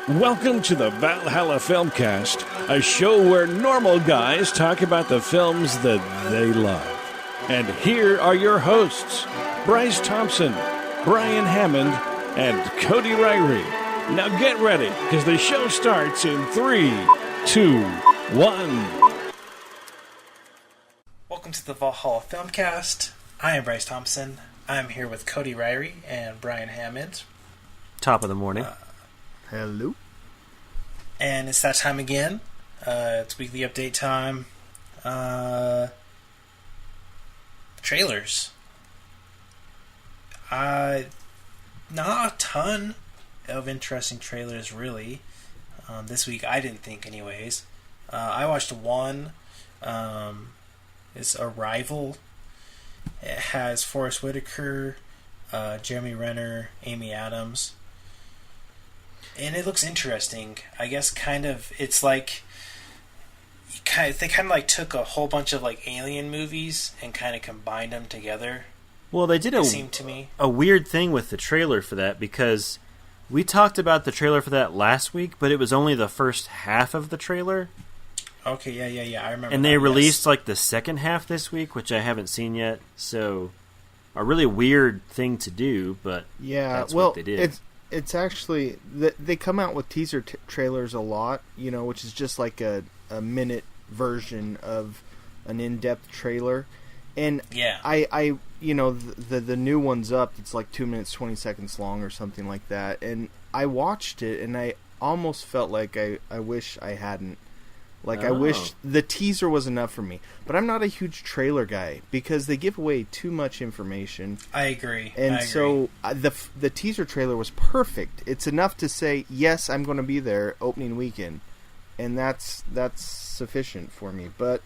Welcome to the Valhalla Filmcast, a show where normal guys talk about the films that they love. And here are your hosts, Bryce Thompson, Brian Hammond, and Cody Ryrie. Now get ready, because the show starts in 3, 2, 1. Welcome to the Valhalla Filmcast. I am Bryce Thompson. I'm here with Cody Ryrie and Brian Hammond. Top of the morning. Hello. And it's that time again. It's weekly update time. Trailers. Not a ton of interesting trailers, really. This week, I didn't think, anyways. I watched one. It's Arrival. It has Forest Whitaker, Jeremy Renner, Amy Adams. And it looks interesting. I guess it's like they kind of like took a whole bunch of like alien movies and kind of combined them together. Well, they did it seemed to me a weird thing with the trailer for that, because we talked about the trailer for that last week, but it was only the first half of the trailer. Okay, yeah, I remember. And they released like the second half this week, which I haven't seen yet. So a really weird thing to do, but that's what they did. It's actually, they come out with teaser trailers a lot, which is just like a minute version of an in-depth trailer. And yeah, I the new one's up. It's like 2 minutes 20 seconds long or something like that. And I watched it and I almost felt like I wish I hadn't. I wish the teaser was enough for me. But I'm not a huge trailer guy because they give away too much information. I agree. And so the teaser trailer was perfect. It's enough to say, yes, I'm going to be there opening weekend. And that's sufficient for me. But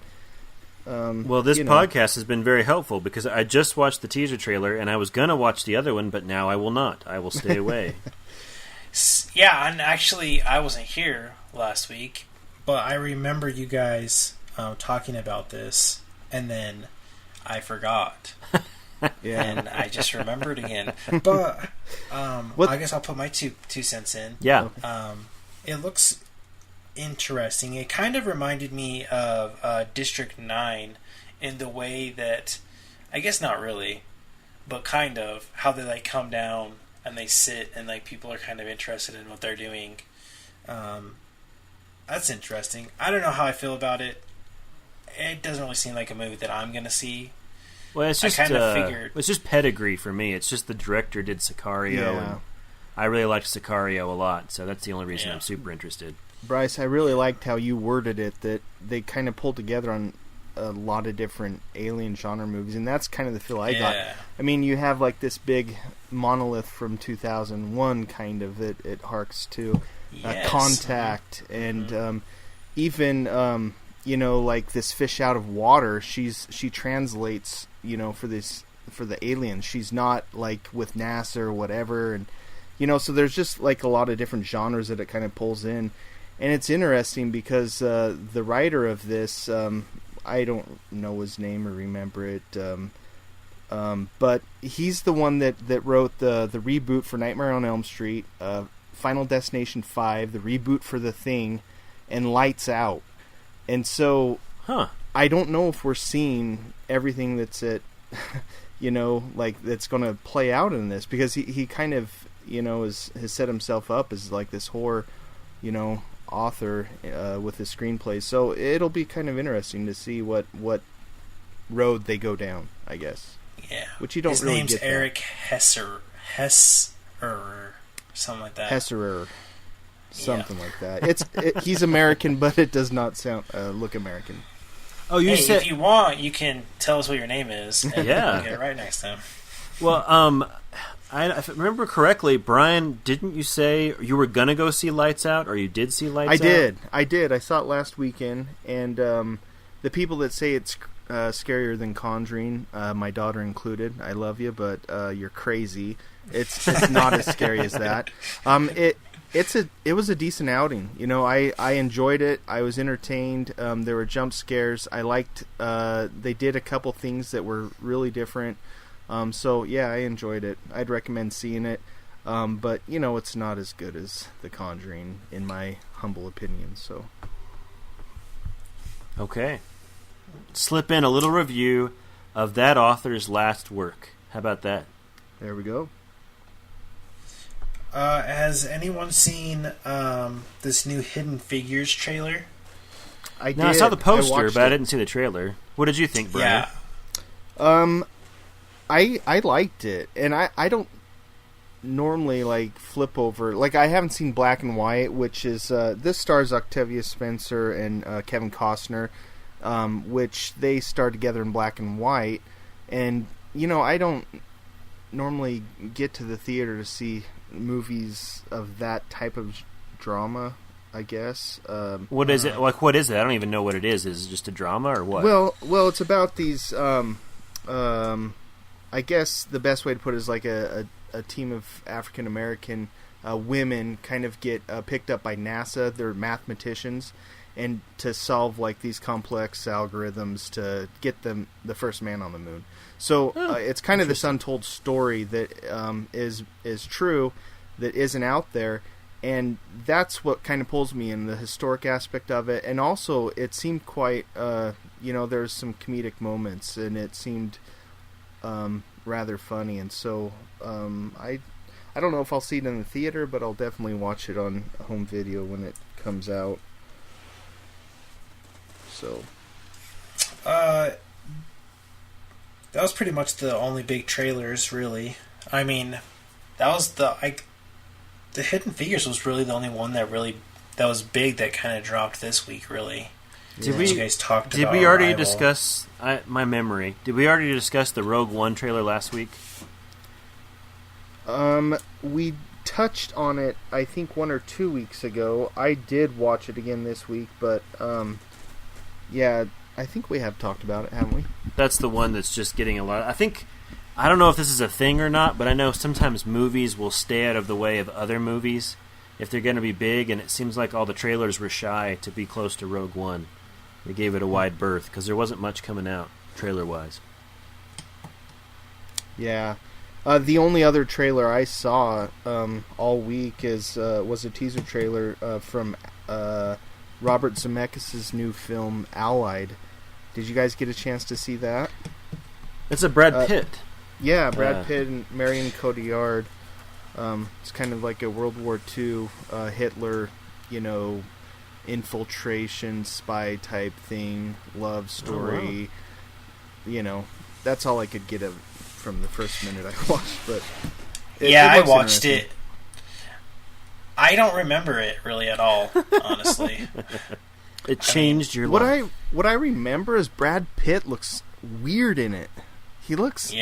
well, this podcast has been very helpful because I just watched the teaser trailer and I was going to watch the other one, but now I will not. I will stay away. Yeah, and actually I wasn't here last week. But I remember you guys talking about this, and then I forgot. Yeah. And I just remembered again. But I guess I'll put my two cents in. Yeah. It looks interesting. It kind of reminded me of District 9 in the way that, I guess not really, but kind of, how they like come down and they sit and like people are kind of interested in what they're doing. That's interesting. I don't know how I feel about it. It doesn't really seem like a movie that I'm going to see. Well, it's just it's just pedigree for me. It's just the director did Sicario, and I really liked Sicario a lot, so that's the only reason I'm super interested. Bryce, I really liked how you worded it, that they kind of pulled together on a lot of different alien genre movies, and that's kind of the feel I got. I mean, you have like this big monolith from 2001 kind of that it harks to. Contact, and even like this fish out of water, she translates for the aliens. She's not like with NASA or whatever, and so there's just like a lot of different genres that it kind of pulls in, and it's interesting because the writer of this, I don't know his name or remember it, but he's the one that wrote the reboot for Nightmare on Elm Street, Final Destination 5, the reboot for The Thing, and Lights Out. And so I don't know if we're seeing everything that's that's going to play out in this, because he kind of, has set himself up as like this horror, author with his screenplays. So it'll be kind of interesting to see what road they go down, I guess. Yeah. Which you don't his really name's get Eric Hesser. Something like that. Hesserer. Something like that. He's American, but it does not sound look American. Oh, said, if you want, you can tell us what your name is. And we'll get it right next time. Well, if I remember correctly, Brian, didn't you say you were gonna go see Lights Out, or you did see Lights Out? I did. I saw it last weekend, and the people that say it's scarier than Conjuring, my daughter included. I love you, but you're crazy. It's not as scary as that. It was a decent outing. I enjoyed it. I was entertained. There were jump scares. I liked. They did a couple things that were really different. So yeah, I enjoyed it. I'd recommend seeing it. But, it's not as good as The Conjuring, in my humble opinion, so... Okay. Slip in a little review of that author's last work. How about that? There we go. Has anyone seen this new Hidden Figures trailer? I did. I saw the poster, but I it. didn't see the trailer. What did you think, Brian? Yeah. I liked it, and I don't normally flip over. I haven't seen Black and White, which is this stars Octavia Spencer and Kevin Costner, which they star together in Black and White, and I don't normally get to the theater to see movies of that type of drama, I guess. What is it? What is it? I don't even know what it is. Is it just a drama or what? Well, it's about these. I guess the best way to put it is a team of African American women kind of get picked up by NASA. They're mathematicians, and to solve these complex algorithms to get the first man on the moon. So it's kind of this untold story that is true, that isn't out there, and that's what kind of pulls me in, the historic aspect of it. And also, it seemed quite, there's some comedic moments, and it seemed rather funny. And so I don't know if I'll see it in the theater, but I'll definitely watch it on home video when it comes out. So that was pretty much the only big trailers, really. I mean, that was the Hidden Figures was really the only one that was big that kind of dropped this week, really. Did you guys talked about? Did we already discuss? My memory. Did we already discuss the Rogue One trailer last week? We touched on it, I think 1 or 2 weeks ago. I did watch it again this week, but yeah, I think we have talked about it, haven't we? That's the one that's just getting a lot. I don't know if this is a thing or not, but I know sometimes movies will stay out of the way of other movies if they're going to be big, and it seems like all the trailers were shy to be close to Rogue One. They gave it a wide berth because there wasn't much coming out trailer-wise. Yeah. The only other trailer I saw all week was a teaser trailer from Robert Zemeckis' new film, Allied. Did you guys get a chance to see that? It's a Brad Pitt. Yeah, Brad Pitt and Marion Cotillard. It's kind of like a World War II Hitler, infiltration spy type thing, love story. Oh, wow. That's all I could get from the first minute I watched. But I watched it. I don't remember it really at all, honestly. It changed your life. What I remember is Brad Pitt looks weird in it. He looks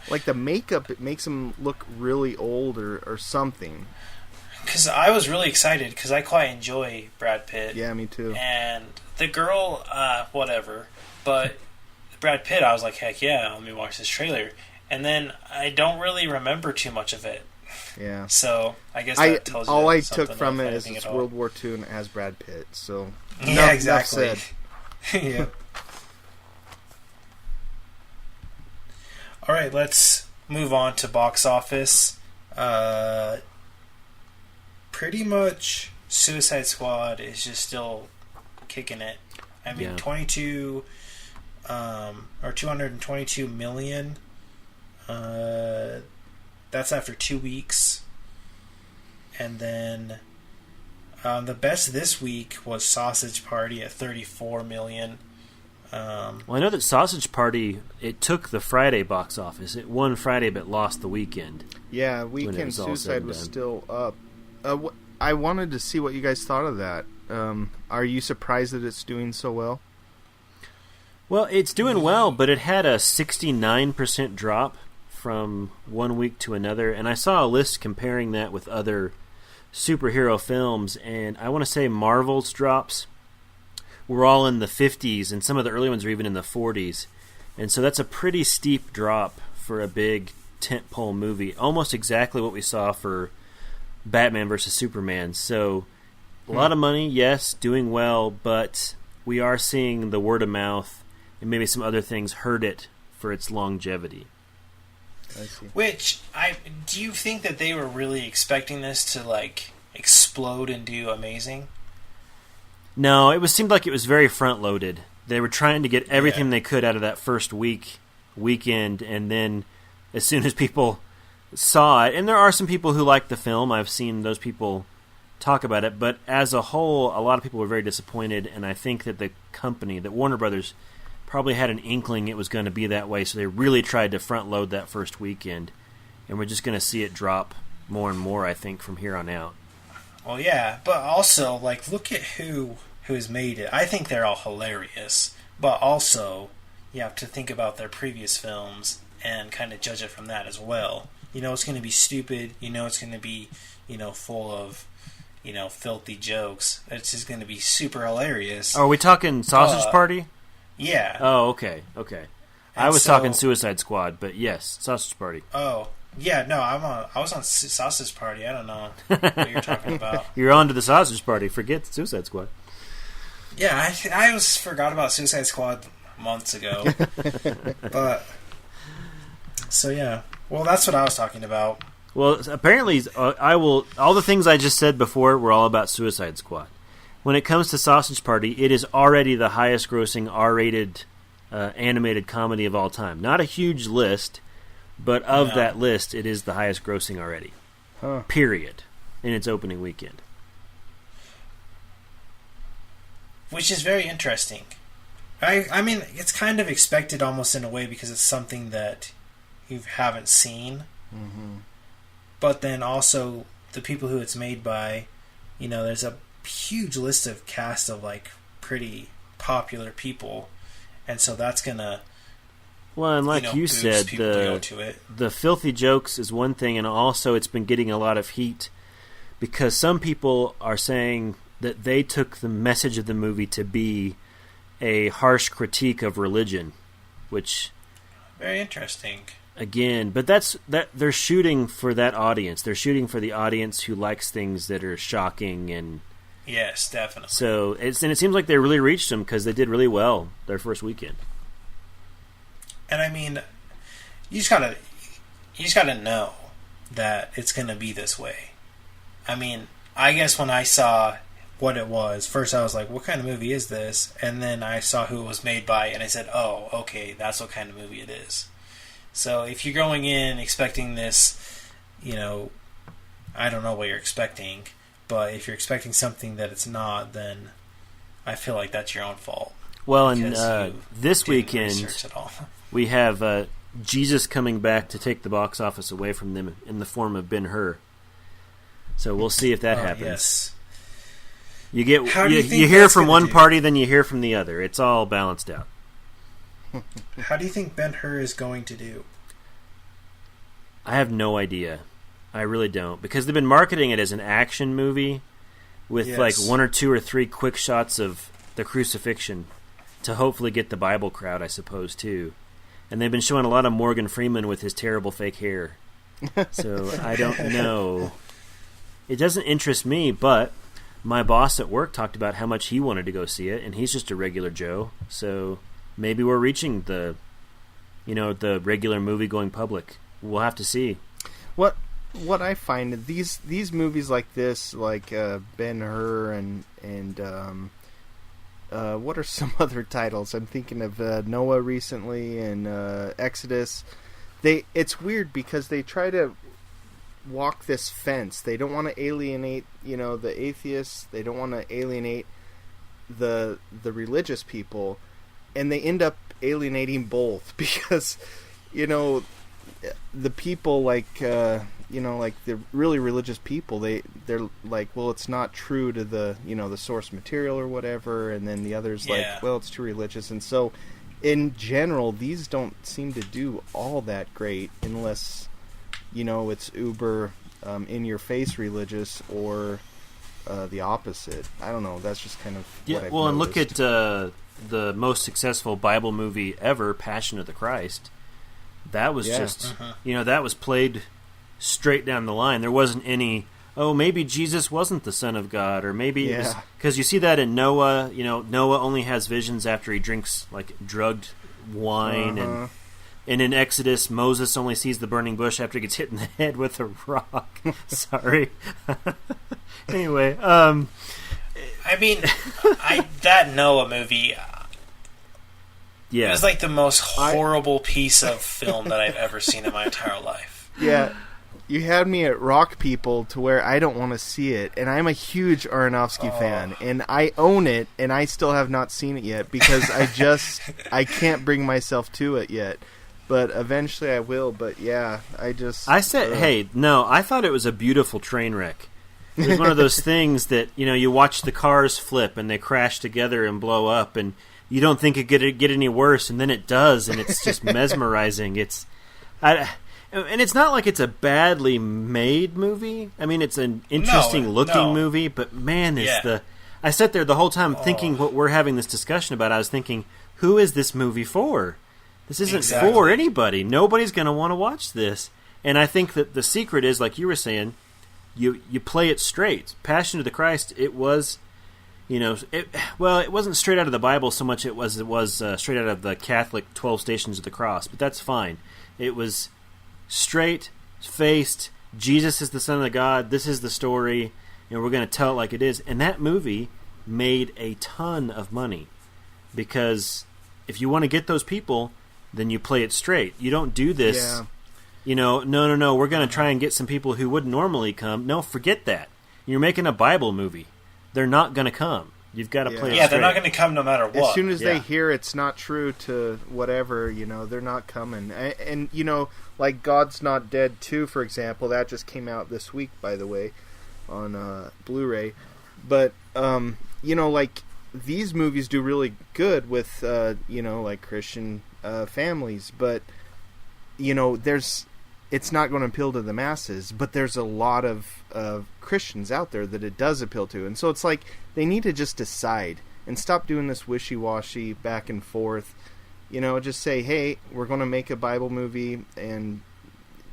like the makeup, it makes him look really old or something. Because I was really excited because I quite enjoy Brad Pitt. Yeah, me too. And the girl, whatever. But Brad Pitt, I was like, heck yeah, let me watch this trailer. And then I don't really remember too much of it. Yeah. So I guess that tells you all I something, took from it is it's World War II and it has Brad Pitt. So yeah, exactly. Enough said. Yeah. All right, let's move on to box office. Pretty much Suicide Squad is just still kicking it. I mean, 222 million. That's after 2 weeks. And then the best this week was Sausage Party at 34 million. Well, I know that Sausage Party, it took the Friday box office. It won Friday but lost the weekend. Yeah, Weekend Suicide was still up. I wanted to see what you guys thought of that. Are you surprised that it's doing so well? Well, it's doing well, but it had a 69% drop from 1 week to another. And I saw a list comparing that with other superhero films, and I want to say Marvel's drops were all in the 50s, and some of the early ones are even in the 40s. And so that's a pretty steep drop for a big tentpole movie. Almost exactly what we saw for Batman vs. Superman. So a lot of money, yes, doing well, but we are seeing the word of mouth and maybe some other things hurt it for its longevity. I see. Do you think that they were really expecting this to like explode and do amazing? No, seemed like it was very front loaded. They were trying to get everything they could out of that first weekend, and then as soon as people saw it, and there are some people who like the film, I've seen those people talk about it, but as a whole, a lot of people were very disappointed, and I think that the company, that Warner Brothers, probably had an inkling it was going to be that way, so they really tried to front load that first weekend, and we're just going to see it drop more and more, I think, from here on out. Well, yeah, but also, like, look at who has made it. I think they're all hilarious, but also you have to think about their previous films and kind of judge it from that as well. You know it's going to be stupid. You know it's going to be, full of, filthy jokes. It's just going to be super hilarious. Are we talking Sausage Party? Yeah. Oh, okay. I was talking Suicide Squad, but yes, Sausage Party. Oh, yeah, no, I was on Sausage Party. I don't know what you're talking about. You're on to the Sausage Party. Forget Suicide Squad. Yeah, I forgot about Suicide Squad months ago. But, so yeah. Well, that's what I was talking about. Well, apparently, all the things I just said before were all about Suicide Squad. When it comes to Sausage Party, it is already the highest grossing R-rated animated comedy of all time. Not a huge list, but of that list, it is the highest grossing already. Huh. Period. In its opening weekend. Which is very interesting. I mean, it's kind of expected almost in a way because it's something that you haven't seen. Mm-hmm. But then also, the people who it's made by, there's a huge list of cast of, like, pretty popular people. And so that's going to... Well, and like you said, the filthy jokes is one thing, and also it's been getting a lot of heat because some people are saying that they took the message of the movie to be a harsh critique of religion, which... Very interesting. Again, but that they're shooting for that audience. They're shooting for the audience who likes things that are shocking and... Yes, definitely. So, it seems like they really reached them because they did really well their first weekend. And I mean, you just gotta know that it's gonna be this way. I mean, I guess when I saw what it was, first I was like, what kind of movie is this? And then I saw who it was made by, and I said, oh, okay, that's what kind of movie it is. So if you're going in expecting this, I don't know what you're expecting, but if you're expecting something that it's not, then I feel like that's your own fault. Well, and this weekend... We have Jesus coming back to take the box office away from them in the form of Ben-Hur. So we'll see if that happens. Yes. You hear from one party, then you hear from the other. It's all balanced out. How do you think Ben-Hur is going to do? I have no idea. I really don't. Because they've been marketing it as an action movie with like 1 or 2 or 3 quick shots of the crucifixion to hopefully get the Bible crowd, I suppose, too. And they've been showing a lot of Morgan Freeman with his terrible fake hair. So I don't know. It doesn't interest me, but my boss at work talked about how much he wanted to go see it, and he's just a regular Joe. So maybe we're reaching the regular movie-going public. We'll have to see. What I find these movies like this, like Ben-Hur and what are some other titles? I'm thinking of Noah recently and Exodus. It's weird because they try to walk this fence. They don't want to alienate, the atheists. They don't want to alienate the religious people, and they end up alienating both because, the people like the really religious people, they're like, well, it's not true to the the source material or whatever, and then the others like, well, it's too religious. And so in general these don't seem to do all that great unless it's uber in your face religious or the opposite. I don't know, that's just kind of what I've noticed. And look at the most successful Bible movie ever, Passion of the Christ. That was just that was played straight down the line. There wasn't any, maybe Jesus wasn't the Son of God, or maybe it was, because you see that in Noah. Noah only has visions after he drinks like drugged wine, and And in Exodus, Moses only sees the burning bush after he gets hit in the head with a rock. Sorry. Anyway, I mean, that Noah movie, yeah, it was like the most horrible piece of film that I've ever seen in my entire life. Yeah, you had me at Rock People to where I don't want to see it, and I'm a huge Aronofsky fan, and I own it, and I still have not seen it yet because I can't bring myself to it yet. But eventually I will. But yeah, I said, hey, no, I thought it was a beautiful train wreck. It was one of those things that, you watch the cars flip and they crash together and blow up, and you don't think it could get any worse, and then it does, and it's just mesmerizing. And it's not like it's a badly made movie. I mean, it's an interesting looking movie, but man, I sat there the whole time thinking what we're having this discussion about. I was thinking, who is this movie for? This isn't for anybody. Nobody's going to want to watch this. And I think that the secret is, like you were saying, you play it straight. Passion of the Christ, it was, it wasn't straight out of the Bible so much it was straight out of the Catholic 12 Stations of the Cross, but that's fine. It was straight-faced, Jesus is the Son of God, this is the story, and we're going to tell it like it is. And that movie made a ton of money because if you want to get those people, then you play it straight. You don't do this, no, we're going to try and get some people who wouldn't normally come. No, forget that. You're making a Bible movie. They're not going to come. You've got to play it straight. Yeah, they're not going to come no matter what. As soon as they hear it's not true to whatever, they're not coming. And like God's Not Dead 2, for example, that just came out this week, by the way, on Blu-ray. But, like these movies do really good with, like Christian families, but it's not going to appeal to the masses, but there's a lot of Christians out there that it does appeal to, and so it's like they need to just decide and stop doing this wishy-washy back and forth. Just say, hey, we're going to make a Bible movie, and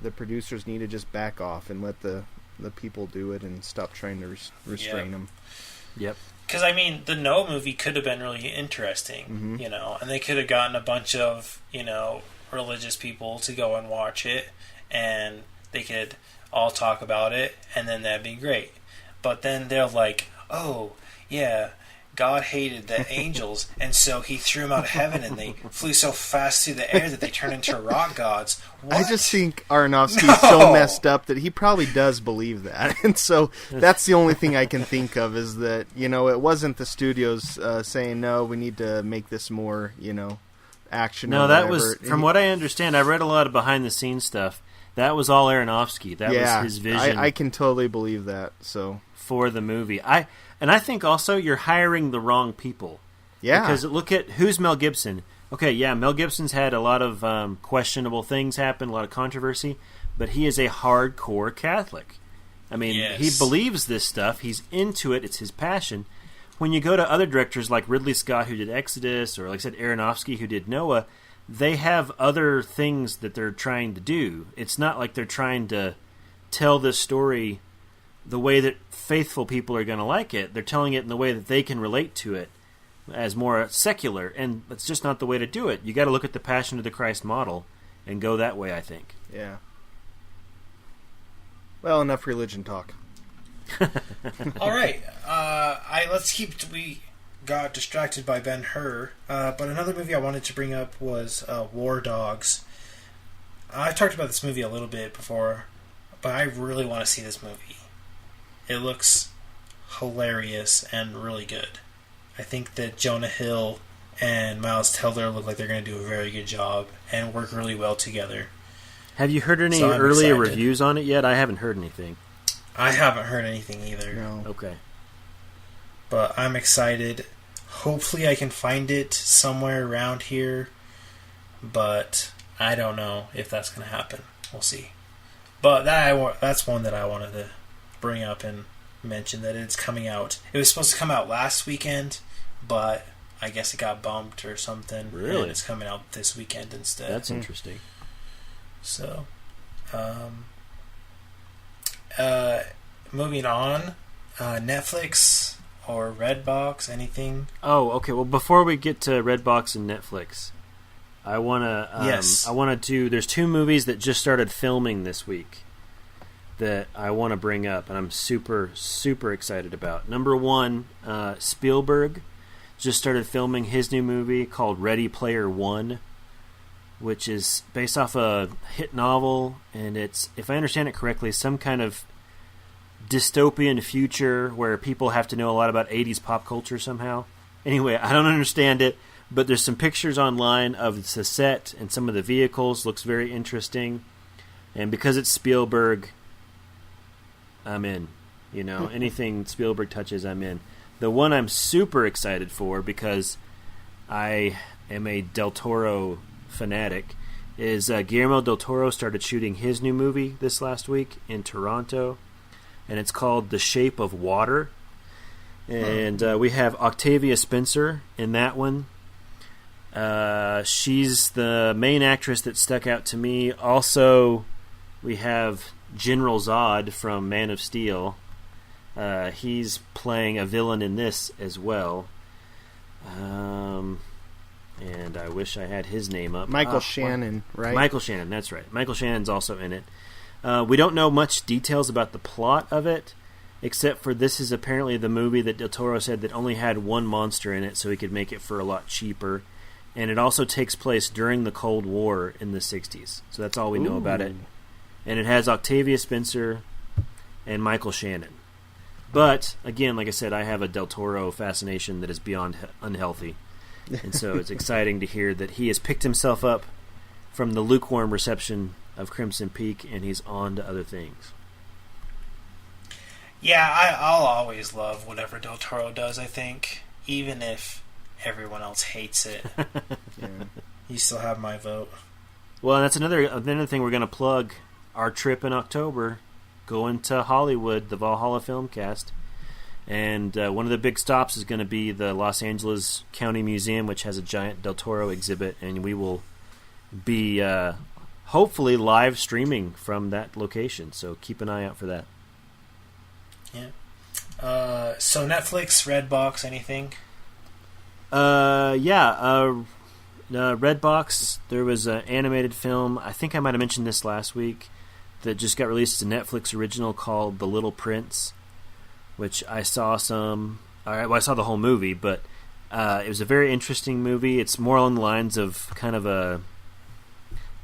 the producers need to just back off and let the people do it and stop trying to restrain them. Yep. Because, I mean, the Noah movie could have been really interesting, and they could have gotten a bunch of, religious people to go and watch it, and they could all talk about it, and then that'd be great. But then they're like, oh, yeah, God hated the angels, and so he threw them out of heaven, and they flew so fast through the air that they turned into rock gods. What? I just think Aronofsky's so messed up that he probably does believe that. And so that's the only thing I can think of is that, it wasn't the studios saying, no, we need to make this more, action. No, that was, from what I understand, I read a lot of behind-the-scenes stuff. That was all Aronofsky. That was his vision. I can totally believe that. So for the movie. I think also you're hiring the wrong people. Yeah. Because look at, who's Mel Gibson? Okay, yeah, Mel Gibson's had a lot of questionable things happen, a lot of controversy, but he is a hardcore Catholic. I mean, he believes this stuff. He's into it. It's his passion. When you go to other directors like Ridley Scott, who did Exodus, or like I said, Aronofsky, who did Noah, they have other things that they're trying to do. It's not like they're trying to tell this story the way that faithful people are going to like it. They're telling it in the way that they can relate to it as more secular, and it's just not the way to do it. You got to look at the Passion of the Christ model and go that way, I think. Yeah. Well, enough religion talk. All right. We got distracted by Ben-Hur, but another movie I wanted to bring up was War Dogs. I've talked about this movie a little bit before, but I really want to see this movie. It looks hilarious and really good. I think that Jonah Hill and Miles Teller look like they're going to do a very good job and work really well together. Have you heard any earlier reviews on it yet? I haven't heard anything. I haven't heard anything either. No. Okay. But I'm excited. Hopefully I can find it somewhere around here. But I don't know if that's going to happen. We'll see. But that's one that I wanted to bring up and mention, that it's coming out. It was supposed to come out last weekend, but I guess it got bumped or something. Really? And it's coming out this weekend instead. That's interesting. So, moving on, Netflix or Redbox, anything? Oh, okay. Well, before we get to Redbox and Netflix, I wanna. Yes. I wanted to. There's 2 movies that just started filming this week that I want to bring up, and I'm super, super excited about. Number 1, Spielberg just started filming his new movie called Ready Player One, which is based off a hit novel, and it's, if I understand it correctly, some kind of dystopian future where people have to know a lot about 80s pop culture somehow. Anyway, I don't understand it, but there's some pictures online of the set and some of the vehicles. Looks very interesting. And because it's Spielberg, I'm in. You know, anything Spielberg touches, I'm in. The one I'm super excited for, because I am a Del Toro fanatic, is Guillermo del Toro started shooting his new movie this last week in Toronto, and it's called The Shape of Water. And we have Octavia Spencer in that one. She's the main actress that stuck out to me. Also, we have General Zod from Man of Steel. He's playing a villain in this as well. And I wish I had his name up. Michael Shannon, right? Michael Shannon, that's right. Michael Shannon's also in it. We don't know much details about the plot of it, except for this is apparently the movie that Del Toro said that only had one monster in it, so he could make it for a lot cheaper. And it also takes place during the Cold War in the 60s. So that's all we know about it. And it has Octavia Spencer and Michael Shannon. But, again, like I said, I have a Del Toro fascination that is beyond unhealthy. And so it's exciting to hear that he has picked himself up from the lukewarm reception of Crimson Peak, and he's on to other things. Yeah, I'll always love whatever Del Toro does, I think. Even if everyone else hates it. Yeah. You still have my vote. Well, that's another thing we're going to plug. Our trip in October, going to Hollywood, the Valhalla Filmcast. And one of the big stops is going to be the Los Angeles County Museum, which has a giant Del Toro exhibit. And we will be hopefully live streaming from that location. So keep an eye out for that. Yeah. So Netflix, Redbox, anything? Redbox, there was an animated film, I think I might have mentioned this last week, that just got released as a Netflix original called The Little Prince, which I saw I saw the whole movie, but it was a very interesting movie. It's more along the lines of kind of a...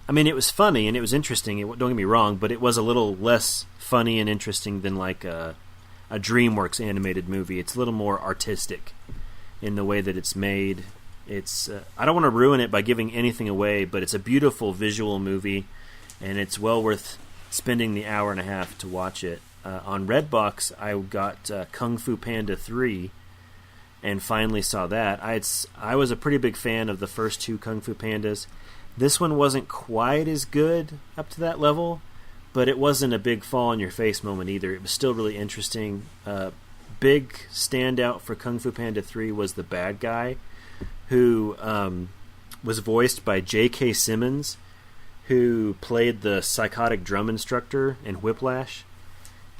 I mean, it was funny and it was interesting, don't get me wrong, but it was a little less funny and interesting than like a DreamWorks animated movie. It's a little more artistic in the way that it's made. It's I don't want to ruin it by giving anything away, but it's a beautiful visual movie, and it's well worth spending the hour and a half to watch it. On Redbox, I got Kung Fu Panda 3, and finally saw that. I was a pretty big fan of the first 2 Kung Fu Pandas. This one wasn't quite as good up to that level, but it wasn't a big fall-on-your-face moment either. It was still really interesting. Big standout for Kung Fu Panda 3 was the bad guy, who was voiced by J.K. Simmons, who played the psychotic drum instructor in Whiplash.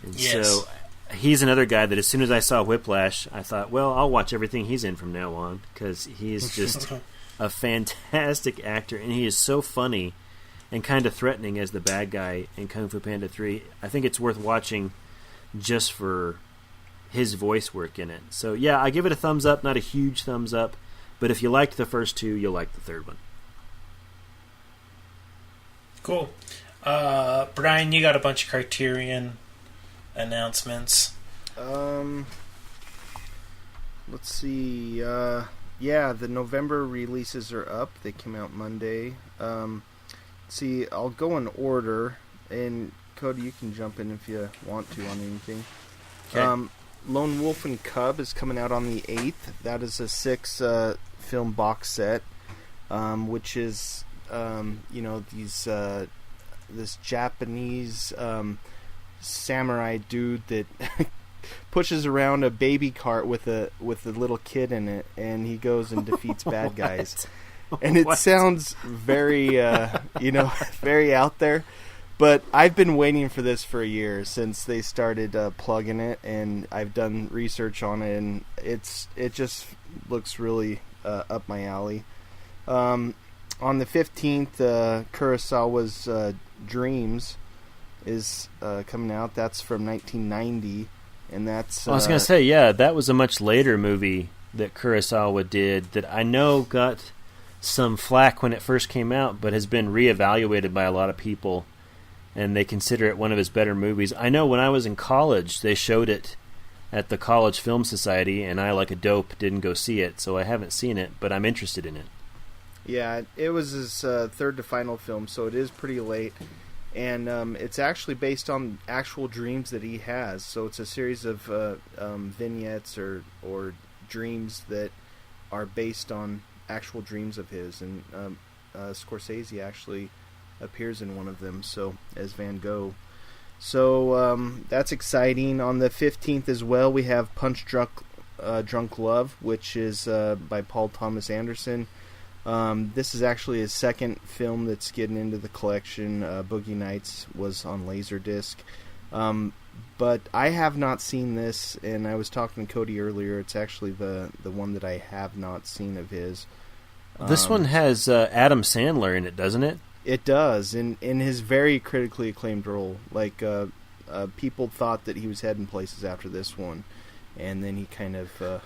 And yes. So he's another guy that as soon as I saw Whiplash, I thought, well, I'll watch everything he's in from now on, because he is just a fantastic actor, and he is so funny and kind of threatening as the bad guy in Kung Fu Panda 3. I think it's worth watching just for his voice work in it. So yeah, I give it a thumbs up, not a huge thumbs up, but if you liked the first 2, you'll like the third one. Cool. Brian, you got a bunch of Criterion announcements. Let's see. The November releases are up. They came out Monday. See, I'll go in order, and Cody, you can jump in if you want to on anything. Okay. Lone Wolf and Cub is coming out on the 8th. That is a 6 film box set, which is this Japanese samurai dude that pushes around a baby cart with a little kid in it, and he goes and defeats bad guys. And it sounds very very out there, but I've been waiting for this for a year since they started plugging it, and I've done research on it, and it just looks really up my alley. On the 15th, Kurosawa's Dreams is coming out. That's from 1990, and that's... I was going to say, yeah, that was a much later movie that Kurosawa did that I know got some flack when it first came out, but has been reevaluated by a lot of people, and they consider it one of his better movies. I know when I was in college, they showed it at the College Film Society, and I, like a dope, didn't go see it, so I haven't seen it, but I'm interested in it. Yeah, it was his third to final film, so it is pretty late. And it's actually based on actual dreams that he has. So it's a series of vignettes or dreams that are based on actual dreams of his. And Scorsese actually appears in one of them, so as Van Gogh. So that's exciting. On the 15th as well, we have Punch Drunk Love, which is by Paul Thomas Anderson. This is actually his second film that's getting into the collection. Boogie Nights was on Laserdisc. But I have not seen this, and I was talking to Cody earlier. It's actually the one that I have not seen of his. This one has Adam Sandler in it, doesn't it? It does, in his very critically acclaimed role. Like, people thought that he was heading places after this one. And then he kind of...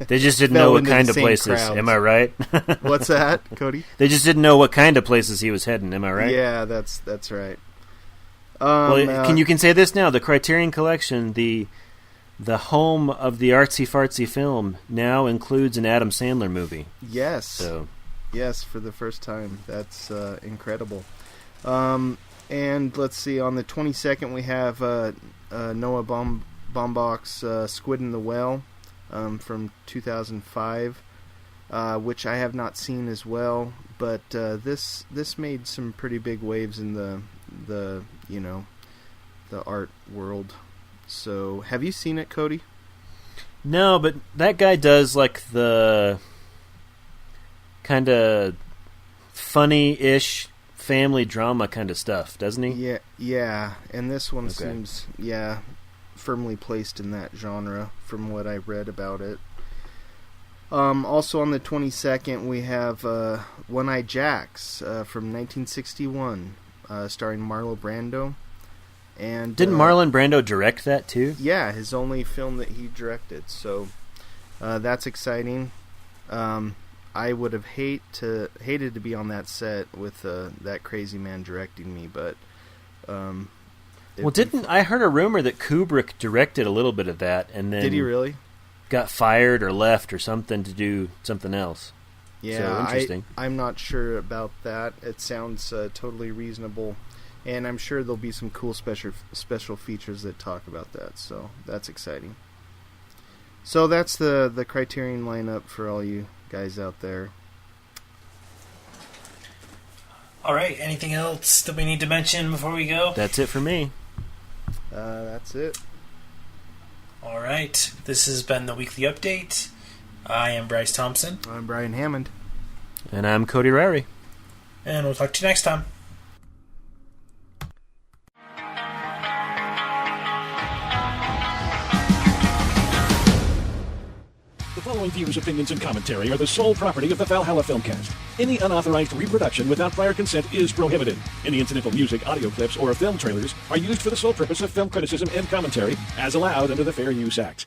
they just didn't know what kind of places. Crowds. Am I right? What's that, Cody? They just didn't know what kind of places he was heading. Am I right? Yeah, that's right. Well, you can say this now. The Criterion Collection, the home of the artsy-fartsy film, now includes an Adam Sandler movie. Yes. So. Yes, for the first time. That's incredible. And let's see, on the 22nd we have Noah Baumbach's Squid in the Well from 2005, which I have not seen as well, but this made some pretty big waves in the art world. So, have you seen it, Cody? No, but that guy does like the kind of funny-ish family drama kind of stuff, doesn't he? Yeah, and this one seems firmly placed in that genre from what I read about it. Also on the 22nd we have One-Eyed Jacks from 1961, starring Marlon Brando. And didn't Marlon Brando direct that too? Yeah, his only film that he directed. So that's exciting. I would have hated to be on that set with that crazy man directing me, but I heard a rumor that Kubrick directed a little bit of that, and then did he really? Got fired or left or something to do something else. Yeah, so interesting. I'm not sure about that. It sounds totally reasonable, and I'm sure there'll be some cool special features that talk about that. So that's exciting. So that's the Criterion lineup for all you guys out there. All right. Anything else that we need to mention before we go? That's it for me. That's it. All right. This has been the Weekly Update. I am Bryce Thompson. I'm Brian Hammond. And I'm Cody Rowry. And we'll talk to you next time. The following views, opinions, and commentary are the sole property of the Valhalla Filmcast. Any unauthorized reproduction without prior consent is prohibited. Any incidental music, audio clips, or film trailers are used for the sole purpose of film criticism and commentary as allowed under the Fair Use Act.